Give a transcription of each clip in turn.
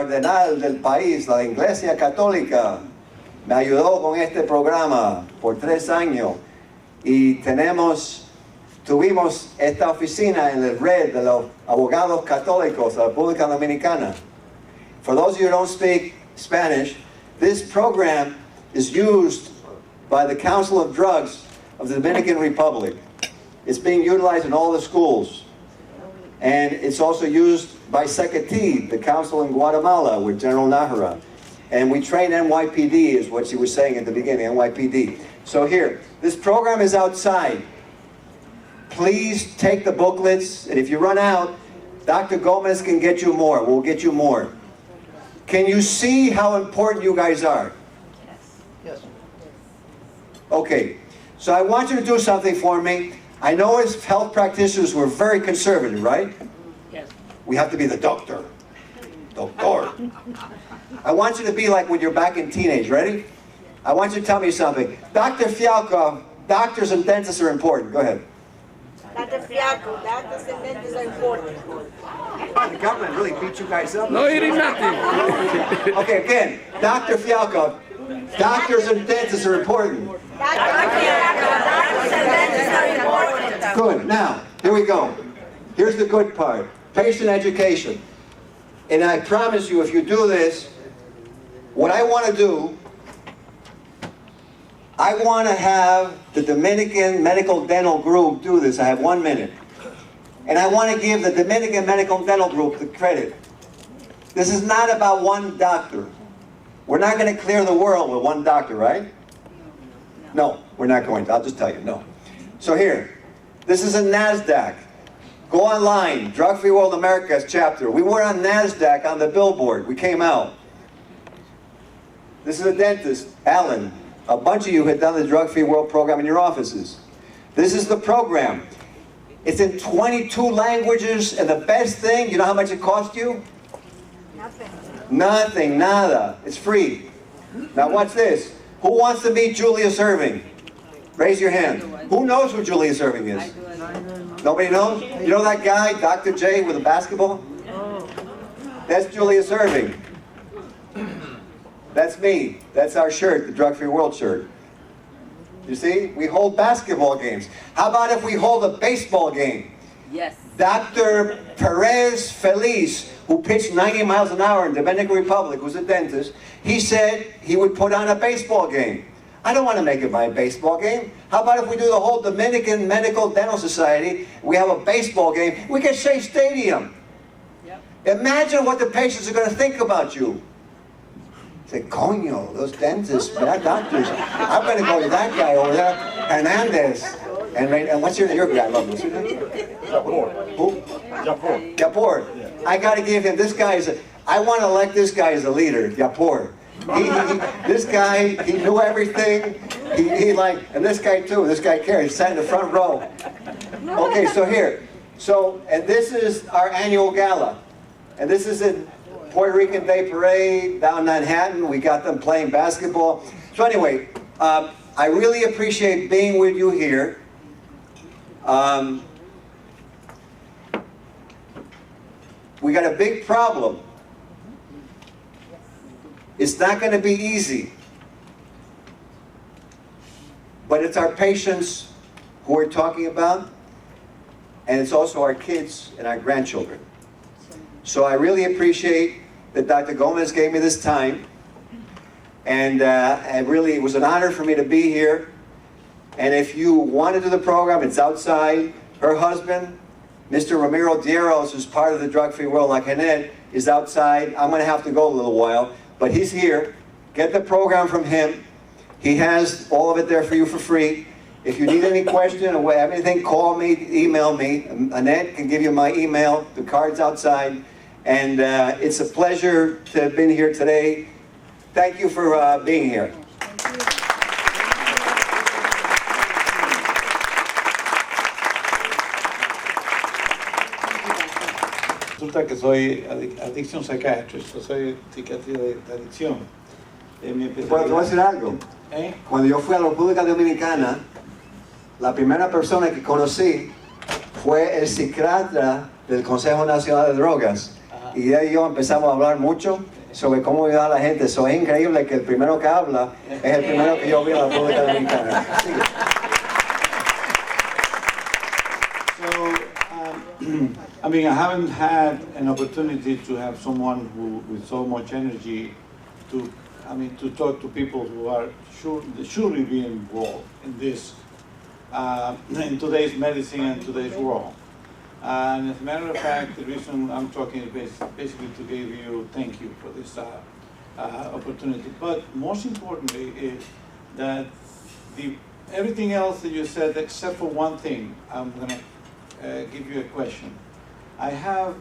cardenal del país, la Iglesia Católica, me ayudó con este programa por 3 años y tuvimos esta oficina en el red de los abogados católicos de la República Dominicana. For those of you who don't speak Spanish, this program is used by the Council of Drugs of the Dominican Republic. It's being utilized in all the schools. And it's also used by Secatí, the council in Guatemala with General Nájera. And we train NYPD, is what she was saying at the beginning, NYPD. So here, this program is outside. Please take the booklets, and if you run out, Dr. Gomez can get you more. We'll get you more. Can you see how important you guys are? Yes. Okay, so I want you to do something for me. I know as health practitioners we're very conservative, right? Yes. We have to be the doctor. Doctor. I want you to be like when you're back in teenage, ready? I want you to tell me something. Dr. Fialkoff, doctors and dentists are important. Go ahead. Dr. Fialkoff, doctors and dentists are important. The government really beat you guys up. No, he did nothing. Okay, again, Dr. Fialkoff, doctors and dentists are important. Dr. Fialkoff, doctors and dentists are important. Good. Now, here we go. Here's the good part. Patient education. And I promise you, if you do this, what I want to do, I want to have the Dominican Medical Dental Group do this. I have 1 minute. And I want to give the Dominican Medical Dental Group the credit. This is not about one doctor. We're not going to clear the world with one doctor, right? No, we're not going to. I'll just tell you, no. So here, this is a NASDAQ. Go online, Drug Free World America's chapter. We were on NASDAQ on the billboard. We came out. This is a dentist, Alan. A bunch of you had done the Drug Free World program in your offices. This is the program. It's in 22 languages, and the best thing, you know how much it cost you? Nothing. Nothing, nada. It's free. Now watch this. Who wants to meet Julius Erving? Raise your hand. Who knows who Julius Erving is? Nobody knows? You know that guy, Dr. J, with a basketball? That's Julius Erving. That's me. That's our shirt, the Drug Free World shirt. You see? We hold basketball games. How about if we hold a baseball game? Yes. Dr. Perez Feliz, who pitched 90 miles an hour in Dominican Republic, who's a dentist, he said he would put on a baseball game. I don't want to make it my baseball game. How about if we do the whole Dominican Medical Dental Society, we have a baseball game, we get Shea Stadium. Yep. Imagine what the patients are going to think about you. Say, coño, those dentists, that doctors, I'm going to go to that guy over there, Hernandez. And what's your guy? I love this. Japor. Who? Japor. Yapor. Yeah. I got to give him, this guy is, I want to elect this guy as a leader, Yapor. This guy, he knew everything. He like, and this guy too, this guy cares, he sat in the front row. Okay, so here. So, and this is our annual gala. And this is in Puerto Rican Day Parade down Manhattan. We got them playing basketball. So anyway, I really appreciate being with you here. We got a big problem. It's not going to be easy. But it's our patients who we're talking about, and it's also our kids and our grandchildren. So I really appreciate that Dr. Gomez gave me this time. And it was an honor for me to be here. And if you want to do the program, it's outside. Her husband, Mr. Ramiro Dieros, who's part of the Drug Free World like Hanet, is outside. I'm going to have to go a little while, but he's here. Get the program from him. He has all of it there for you for free. If you need any question or have anything, call me, email me. Annette can give you my email. The card's outside. And it's a pleasure to have been here today. Thank you for being here. Resulta que soy addiction psychiatrist, soy psiquiatra de adicción. Bueno, te voy a decir algo. Cuando yo fui a la República Dominicana, la primera persona que conocí fue el psiquiatra del Consejo Nacional de Drogas. y ella y yo empezamos a hablar mucho sobre cómo ayudar a la gente. Eso es increíble que el primero que habla es el primero que yo vi en la República Dominicana. Sigue. I mean, I haven't had an opportunity to have someone who, with so much energy, to talk to people who are surely be involved in this, in today's medicine and today's world. And as a matter of fact, the reason I'm talking is basically to give you thank you for this opportunity. But most importantly is that everything else that you said, except for one thing, I'm gonna give you a question. I have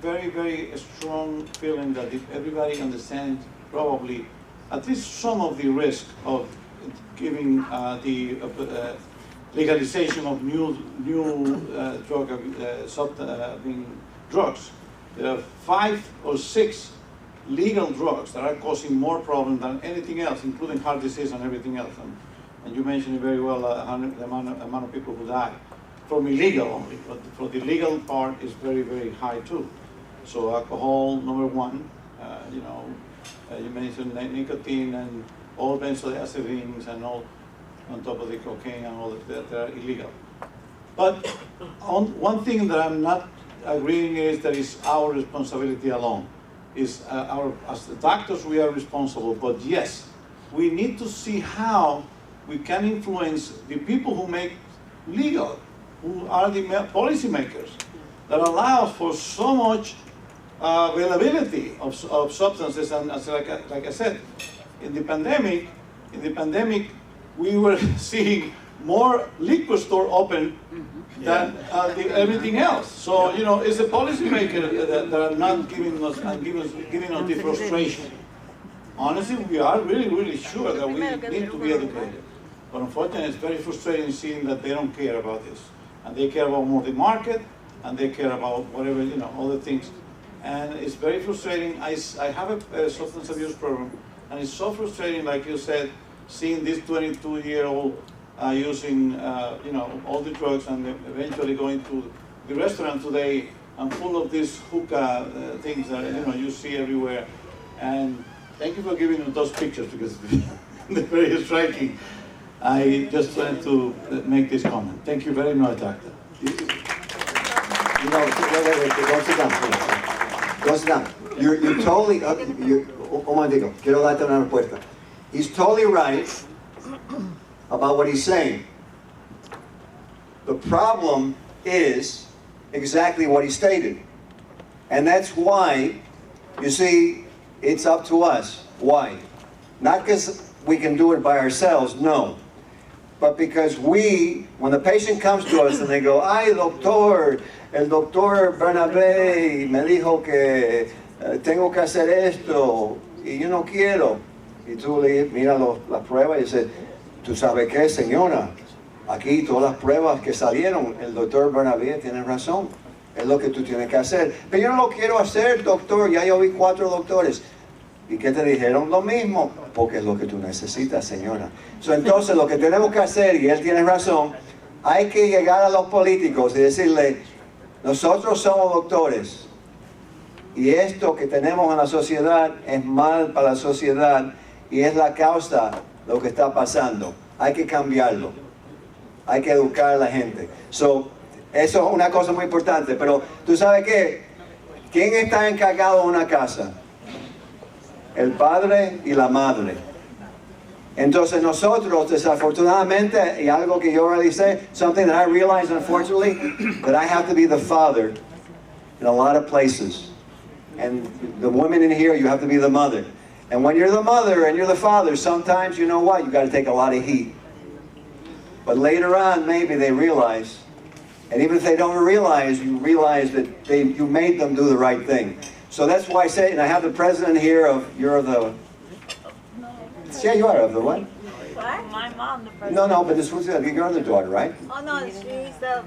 very, very strong feeling that if everybody understands probably at least some of the risk of giving the legalization of new drugs. There are 5 or 6 legal drugs that are causing more problems than anything else, including heart disease and everything else. And you mentioned it very well, the amount of people who die from illegal only, but for the legal part is very, very high too. So alcohol, number 1, you mentioned nicotine and all benzodiazepines and all on top of the cocaine and all that are illegal. But one thing that I'm not agreeing is that it's our responsibility alone. As the doctors, we are responsible, but yes, we need to see how we can influence the people who make legal, who are the policy makers, that allows for so much availability of substances. And like I said, in the pandemic, we were seeing more liquor store open than everything else. So it's the policymakers that are not giving us the frustration. Honestly, we are really, really sure that we need to be educated. But unfortunately, it's very frustrating seeing that they don't care about this. And they care about more the market, and they care about whatever, other things. And it's very frustrating. I have a substance abuse program, and it's so frustrating, like you said, seeing this 22-year-old using, all the drugs and eventually going to the restaurant today and full of these hookah things that, you see everywhere. And thank you for giving us those pictures because they're very striking. I just wanted to make this comment. Thank you very much, Doctor. Go sit down. Go sit down. You're totally, un momentico, quiero darte una respuesta. He's totally right about what he's saying. The problem is exactly what he stated. And that's why, you see, it's up to us. Why? Not because we can do it by ourselves, no. But because when the patient comes to us and they go, ay, doctor, el doctor Bernald me dijo que tengo que hacer esto y yo no quiero. Y tú le miras las pruebas y dices, tú sabes qué, señora, aquí todas las pruebas que salieron, el doctor Bernabé tiene razón, es lo que tú tienes que hacer. Pero yo no lo quiero hacer, doctor, ya yo vi 4 doctores. ¿Y qué te dijeron? Lo mismo, porque es lo que tú necesitas, señora. Entonces, lo que tenemos que hacer, y él tiene razón, hay que llegar a los políticos y decirle, nosotros somos doctores, y esto que tenemos en la sociedad es mal para la sociedad, y es la causa de lo que está pasando. Hay que cambiarlo. Hay que educar a la gente. Eso es una cosa muy importante, pero ¿tú sabes qué? ¿Quién está encargado de una casa? El padre y la madre. Entonces nosotros, desafortunadamente, y algo que yo realicé, something that I realized, unfortunately, that I have to be the father in a lot of places. And the women in here, you have to be the mother. And when you're the mother and you're the father, sometimes, you know what, you got to take a lot of heat. But later on, maybe they realize, and even if they don't realize, you realize that you made them do the right thing. So that's why I say, and I have the president here you're the... Yeah, you are of the what? What? My mom, the president. No, but this was you're the daughter, right? Oh no, she's the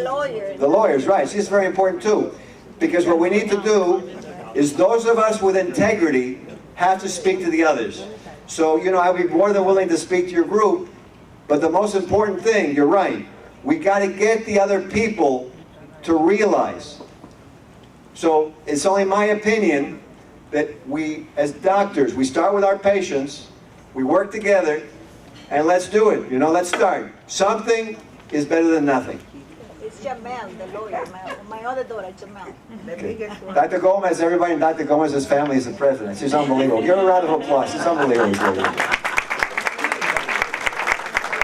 lawyer. The lawyers, right. She's very important too. Because what we need to do is those of us with integrity have to speak to the others. So, I'll be more than willing to speak to your group, but the most important thing, you're right, we got to get the other people to realize. So it's only my opinion that we, as doctors, we start with our patients, we work together, and let's do it. Let's start. Something is better than nothing. It's Jamel, the lawyer, my other daughter, Jamel. Okay. Dr. Gomez, everybody in Dr. Gomez's family is the president. She's unbelievable. Give her a round of applause. She's unbelievable.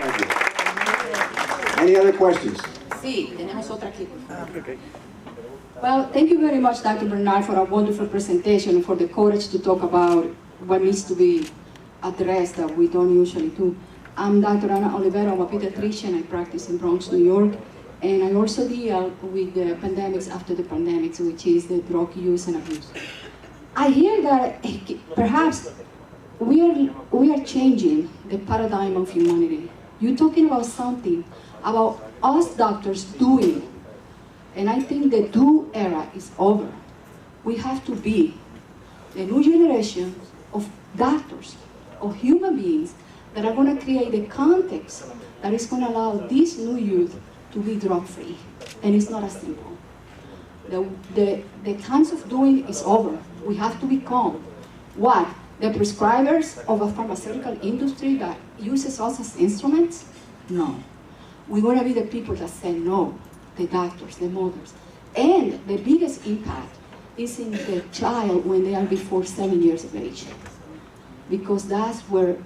Thank you. Any other questions? Sí, tenemos otra aquí, por favor. Okay. Well, thank you very much, Dr. Bernald, for a wonderful presentation, for the courage to talk about what needs to be addressed that we don't usually do. I'm Dr. Ana Oliveira. I'm a pediatrician. I practice in Bronx, New York, and I also deal with the pandemics after the pandemics, which is the drug use and abuse. I hear that perhaps we are changing the paradigm of humanity. You're talking about something about us doctors doing. And I think the do era is over. We have to be the new generation of doctors, of human beings that are going to create the context that is going to allow this new youth to be drug-free. And it's not as simple. The times of doing is over. We have to become what? The prescribers of a pharmaceutical industry that uses us as instruments? No. We're going to be the people that say no. The doctors, the mothers. And the biggest impact is in the child when they are before 7 years of age. Because that's where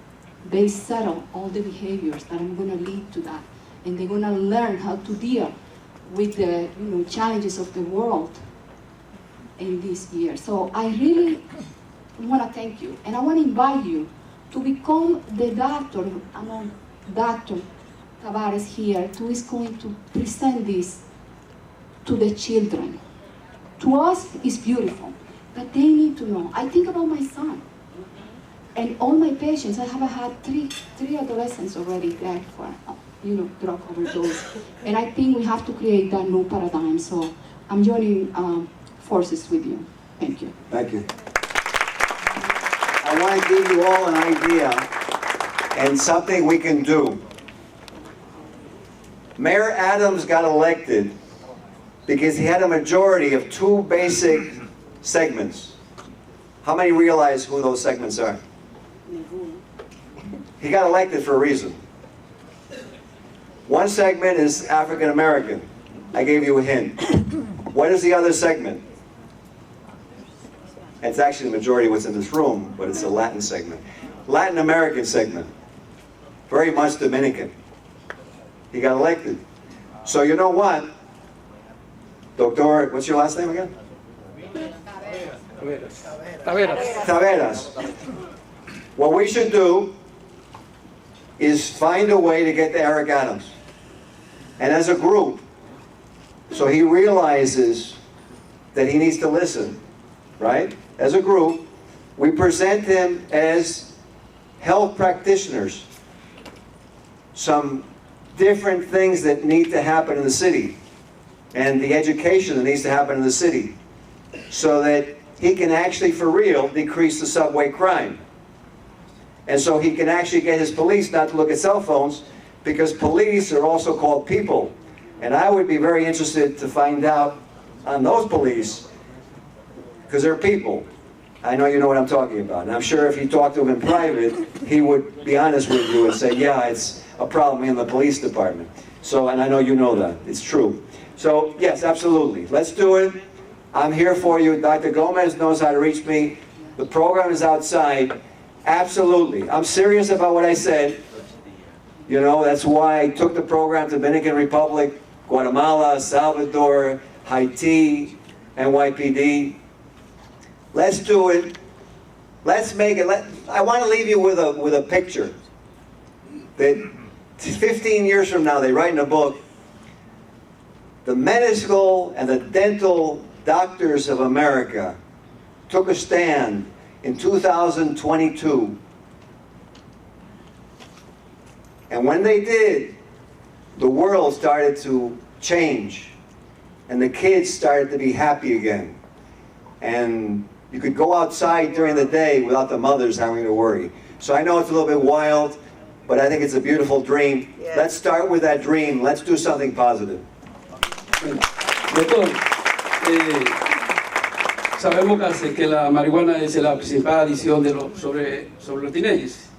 they settle all the behaviors that are going to lead to that. And they're going to learn how to deal with the challenges of the world in this year. So I really want to thank you. And I want to invite you to become the doctor, among Dr. Tavares here, who is going to present this to the children. To us, it's beautiful, but they need to know. I think about my son and all my patients. I have had three adolescents already dead for drug overdose, and I think we have to create that new paradigm. So I'm joining forces with you. Thank you. Thank you. I want to give you all an idea and something we can do. Mayor Adams got elected because he had a majority of 2 basic segments. How many realize who those segments are? He got elected for a reason. One segment is African American. I gave you a hint. What is the other segment? It's actually the majority of what's in this room, but it's a Latin segment. Latin American segment. Very much Dominican. He got elected. So you know what? Doctor, what's your last name again? Taveras. What we should do is find a way to get to Eric Adams. And as a group, so he realizes that he needs to listen, right? As a group, we present him as health practitioners. Some different things that need to happen in the city and the education that needs to happen in the city so that he can actually, for real, decrease the subway crime. And so he can actually get his police not to look at cell phones, because police are also called people. And I would be very interested to find out on those police, because they're people. I know you know what I'm talking about. And I'm sure if you talk to him in private, he would be honest with you and say, yeah, it's a problem in the police department. So, and I know you know that. It's true. So, yes, absolutely. Let's do it. I'm here for you. Dr. Gomez knows how to reach me. The program is outside. Absolutely. I'm serious about what I said. You know, that's why I took the program to Dominican Republic, Guatemala, Salvador, Haiti, NYPD. Let's do it. Let's make it. I want to leave you with a picture that 15 years from now, they write in a book, the medical and the dental doctors of America took a stand in 2022. And when they did, the world started to change. And the kids started to be happy again. And you could go outside during the day without the mothers having to worry. So I know it's a little bit wild, but I think it's a beautiful dream. Yeah. Let's start with that dream. Let's do something positive. Doctor, sabemos que la marihuana es la principal adicción sobre los teenagers,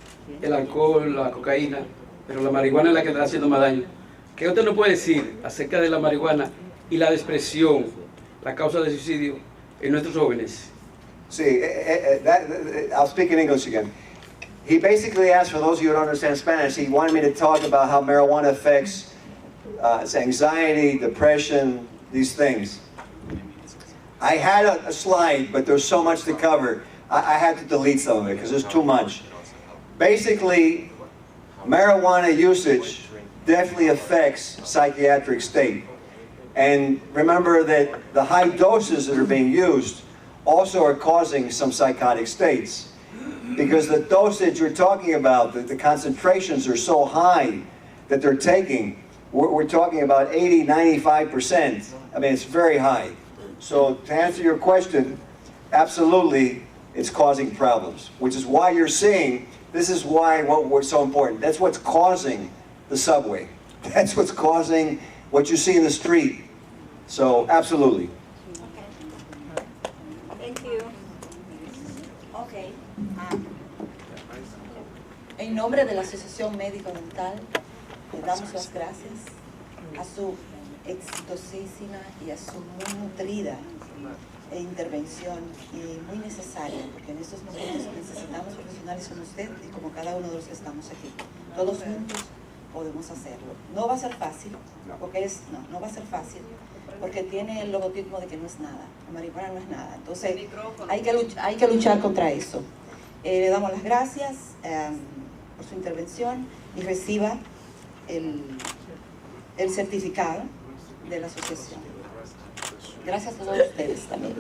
el alcohol, la cocaína, pero la marihuana es la que está haciendo más daño. ¿Qué usted nos puede decir acerca de la marihuana y la depresión, la causa de suicidio en nuestros jóvenes? See, I'll speak in English again. He basically asked, for those of you who don't understand Spanish, he wanted me to talk about how marijuana affects anxiety, depression, these things. I had a slide, but there's so much to cover. I had to delete some of it because there's too much. Basically, marijuana usage definitely affects psychiatric state. And remember that the high doses that are being used also are causing some psychotic states. Because the dosage we're talking about, the concentrations are so high that they're taking, we're talking about 80, 95%. I mean, it's very high. So to answer your question, absolutely, it's causing problems, which is why you're seeing, this is why what we're so important. That's what's causing the subway. That's what's causing what you see in the street. So, absolutely. Okay. Thank you. Ok. En nombre de la Asociación Médico Dental, le damos las gracias a su exitosísima y a su muy nutrida intervención y muy necesaria, porque en estos momentos necesitamos profesionales como usted y como cada uno de los que estamos aquí. Todos juntos podemos hacerlo. No va a ser fácil, porque no va a ser fácil, porque tiene el logotipo de que no es nada, la marihuana no es nada. Entonces hay que luchar contra eso. Le damos las gracias por su intervención y reciba el certificado de la asociación. Gracias a todos ustedes también.